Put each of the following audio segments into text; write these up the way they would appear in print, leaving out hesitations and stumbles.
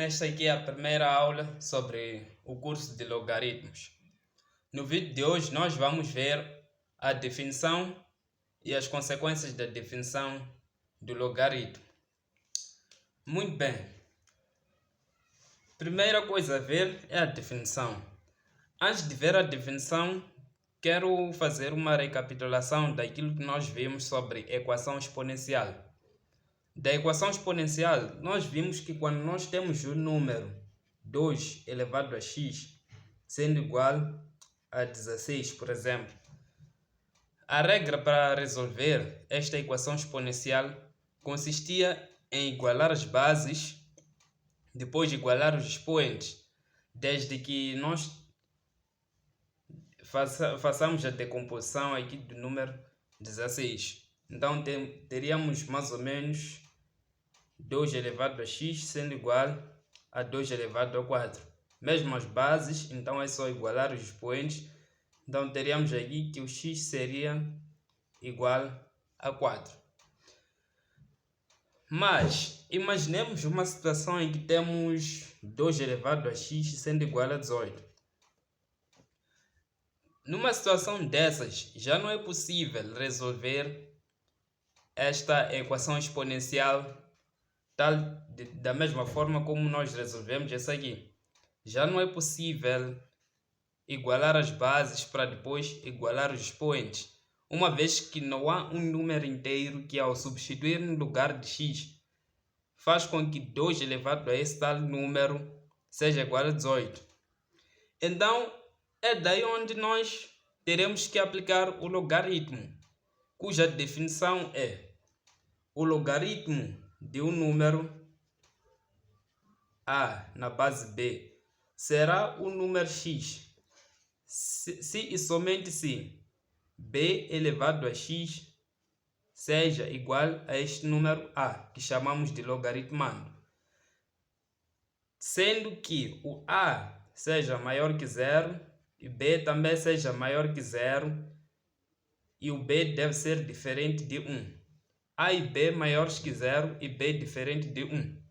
nesta aqui é a primeira aula sobre o curso de logaritmos. No vídeo de hoje nós vamos ver a definição e as consequências da definição do logaritmo. Muito bem. Primeira coisa a ver é a definição. Antes de ver a definição, quero fazer uma recapitulação daquilo que nós vimos sobre equação exponencial. Da equação exponencial, nós vimos que quando nós temos o número 2 elevado a x sendo igual a 16, por exemplo, a regra para resolver esta equação exponencial consistia em igualar as bases, depois igualar os expoentes, desde que nós façamos a decomposição aqui do número 16. Então teríamos mais ou menos 2 elevado a x sendo igual a 2 elevado a 4. Mesmo as bases, então é só igualar os expoentes. Então teríamos aqui que o x seria igual a 4. Mas imaginemos uma situação em que temos 2 elevado a x sendo igual a 18. Numa situação dessas, já não é possível resolver esta equação exponencial da mesma forma como nós resolvemos essa aqui. Já não é possível igualar as bases para depois igualar os expoentes, uma vez que não há um número inteiro que, ao substituir no lugar de x, faz com que 2 elevado a esse tal número seja igual a 18. Então, é daí onde nós teremos que aplicar o logaritmo, cuja definição é o logaritmo de um número a na base b será o número x, se e somente se b elevado a x seja igual a este número a, que chamamos de logaritmando, sendo que o a seja maior que 0 e b também seja maior que 0 e o b deve ser diferente de 1. A e b maiores que 0 e b diferente de 1.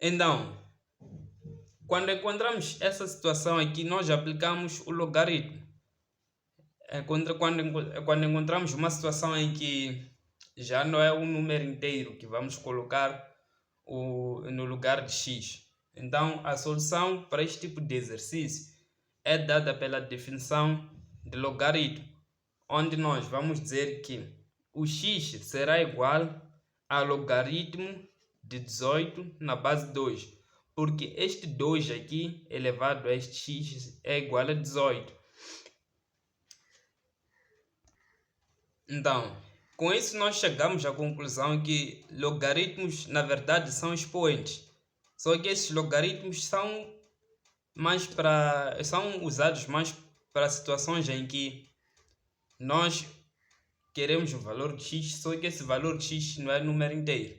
Então, quando encontramos essa situação aqui, nós aplicamos o logaritmo. Quando encontramos uma situação em que já não é um número inteiro que vamos colocar no lugar de x. Então, a solução para este tipo de exercício é dada pela definição de logaritmo, onde nós vamos dizer que o x será igual a logaritmo de 18 na base 2, porque este 2 aqui elevado a este x é igual a 18. Então, com isso nós chegamos à conclusão que logaritmos na verdade são expoentes. Só que esses logaritmos são usados mais para situações em que nós queremos o valor de x, só que esse valor de x não é número inteiro.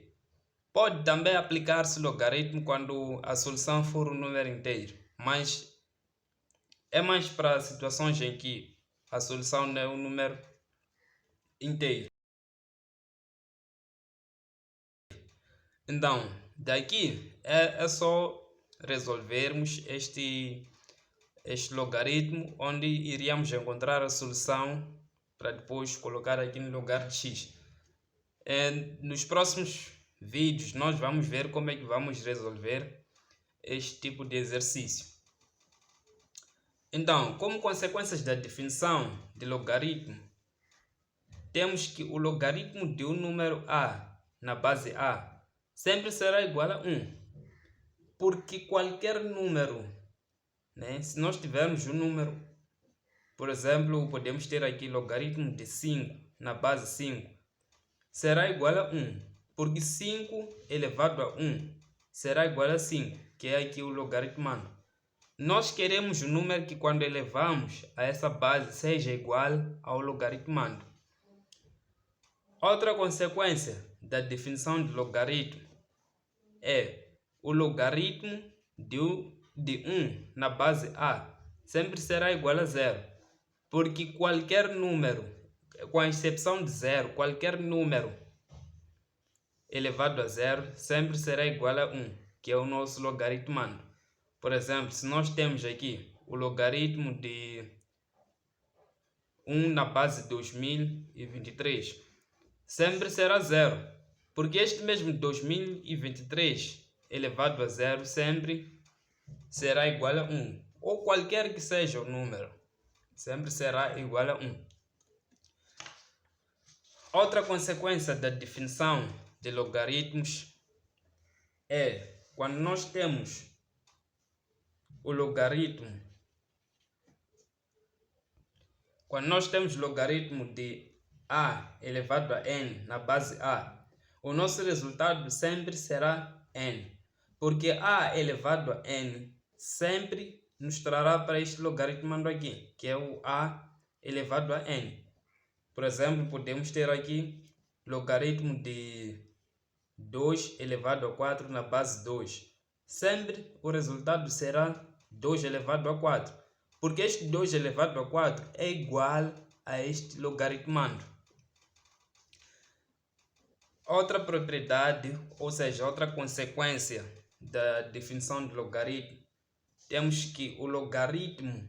Pode também aplicar-se o logaritmo quando a solução for um número inteiro, mas é mais para situações em que a solução não é um número inteiro. Então, daqui é só resolvermos este logaritmo, onde iríamos encontrar a solução para depois colocar aqui no lugar de x. Nos próximos vídeos nós vamos ver como é que vamos resolver este tipo de exercício. Então, como consequências da definição de logaritmo, temos que o logaritmo de um número a na base a sempre será igual a 1, porque qualquer número, se nós tivermos um número, por exemplo, podemos ter aqui logaritmo de 5 na base 5, será igual a 1, porque 5 elevado a 1 será igual a 5, que é aqui o logaritmando. Nós queremos um número que, quando elevamos a essa base, seja igual ao logaritmando. Outra consequência da definição de logaritmo é o logaritmo de 1 na base a sempre será igual a 0, porque qualquer número, com a exceção de 0, qualquer número elevado a 0 sempre será igual a 1. que é o nosso logaritmando. Por exemplo, se nós temos aqui o logaritmo de 1 na base de 2023, sempre será zero, porque este mesmo 2023 elevado a zero sempre será igual a 1, ou qualquer que seja o número, sempre será igual a 1. Outra consequência da definição de logaritmos é quando nós temos o logaritmo, de a elevado a n na base a, o nosso resultado sempre será n, porque a elevado a n sempre nos trará para este logaritmo aqui, que é o a elevado a n. Por exemplo, podemos ter aqui logaritmo de 2 elevado a 4 na base 2. Sempre o resultado será 2 elevado a 4, porque este 2 elevado a 4 é igual a este logaritmando. Outra propriedade, ou seja, outra consequência da definição de logaritmo, temos que o logaritmo,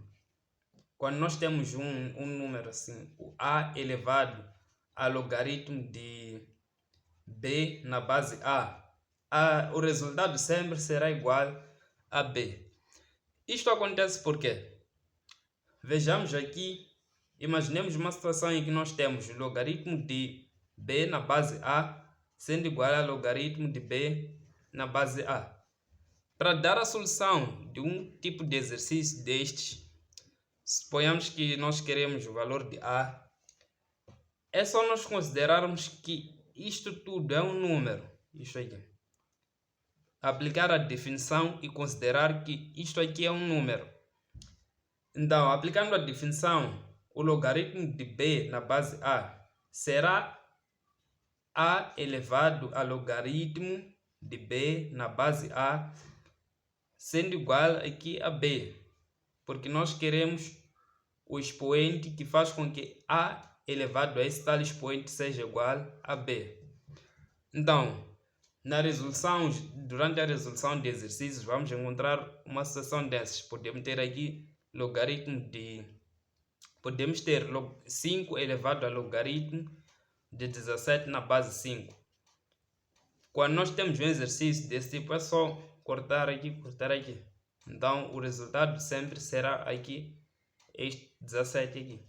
quando nós temos um número assim, o a elevado a logaritmo de b na base o resultado sempre será igual a b. Isto acontece por quê? Vejamos aqui, imaginemos uma situação em que nós temos o logaritmo de b na base a sendo igual a logaritmo de b na base a. Para dar a solução de um tipo de exercício destes, suponhamos que nós queremos o valor de a, é só nós considerarmos que isto tudo é um número, isto aqui. Aplicar a definição e considerar que isto aqui é um número. Então, aplicando a definição, o logaritmo de b na base a será a elevado a logaritmo de b na base a sendo igual aqui a b, porque nós queremos o expoente que faz com que a elevado a esse tal expoente seja igual a b. Então, durante a resolução de exercícios, vamos encontrar uma situação dessas. Podemos ter aqui podemos ter 5 elevado a logaritmo de 17 na base 5. Quando nós temos um exercício desse tipo, é só cortar aqui. Então, o resultado sempre será aqui, este 17 aqui.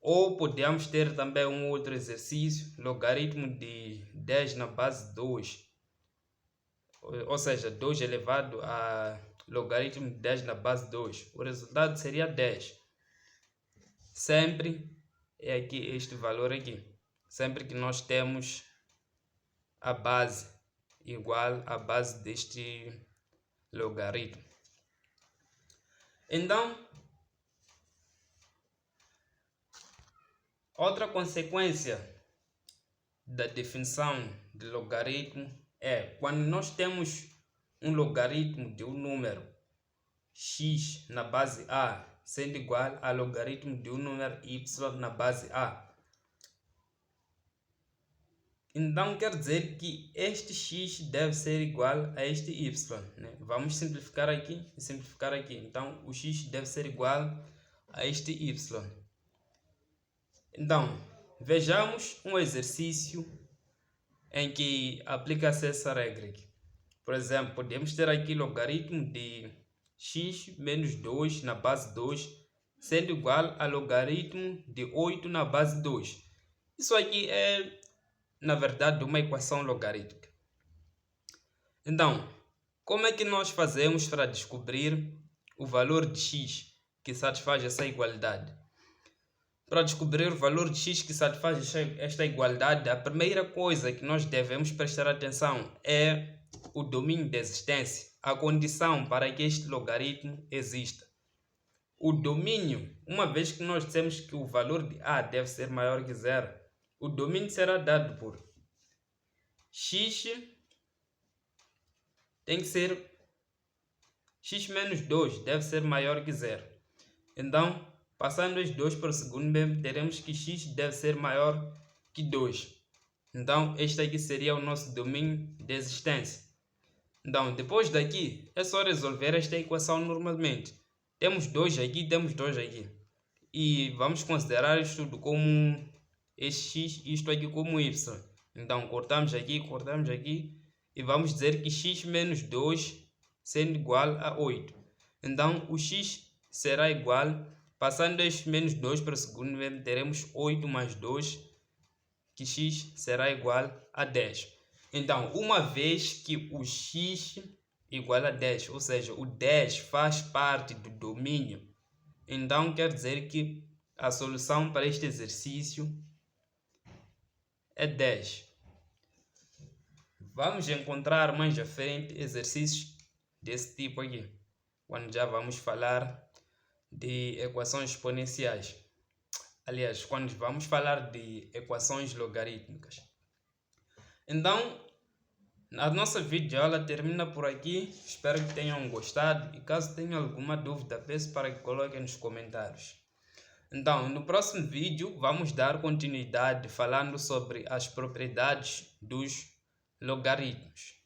Ou podemos ter também um outro exercício, logaritmo de 10 na base 2. Ou seja, 2 elevado a logaritmo de 10 na base 2. O resultado seria 10. Sempre é aqui este valor aqui. Sempre que nós temos a base igual à base deste logaritmo. Então, outra consequência da definição de logaritmo é quando nós temos um logaritmo de um número x na base a sendo igual a logaritmo de um número y na base a. Então quer dizer que este x deve ser igual a este y, né? Vamos simplificar aqui e simplificar aqui. Então o x deve ser igual a este y. Então vejamos um exercício em que aplica-se essa regra aqui. Por exemplo, podemos ter aqui logaritmo de x menos 2 na base 2 sendo igual a logaritmo de 8 na base 2. Isso aqui é, na verdade, uma equação logarítmica. Então, como é que nós fazemos para descobrir o valor de x que satisfaz essa igualdade? Para descobrir o valor de x que satisfaz esta igualdade, a primeira coisa que nós devemos prestar atenção é o domínio de existência, a condição para que este logaritmo exista. O domínio, uma vez que nós dissemos que o valor de a deve ser maior que zero, o domínio será dado por x tem que ser x menos 2 deve ser maior que zero. Então, passando os 2 para o segundo membro, teremos que x deve ser maior que 2. Então, este aqui seria o nosso domínio de existência. Então, depois daqui, é só resolver esta equação normalmente. Temos 2 aqui, temos 2 aqui. E vamos considerar isto tudo como x, isto aqui como y. Então, cortamos aqui e vamos dizer que x menos 2 sendo igual a 8. Então, o x será igual, passando este menos 2 para o segundo membro, teremos 8 mais 2, que x será igual a 10. Então, uma vez que o x igual a 10, ou seja, o 10 faz parte do domínio, então quer dizer que a solução para este exercício é 10. Vamos encontrar mais à frente exercícios desse tipo aqui, quando já vamos falar de equações exponenciais. Aliás, quando vamos falar de equações logarítmicas. Então, a nossa videoaula termina por aqui. Espero que tenham gostado e caso tenham alguma dúvida, peço para que coloquem nos comentários. Então, no próximo vídeo vamos dar continuidade falando sobre as propriedades dos logaritmos.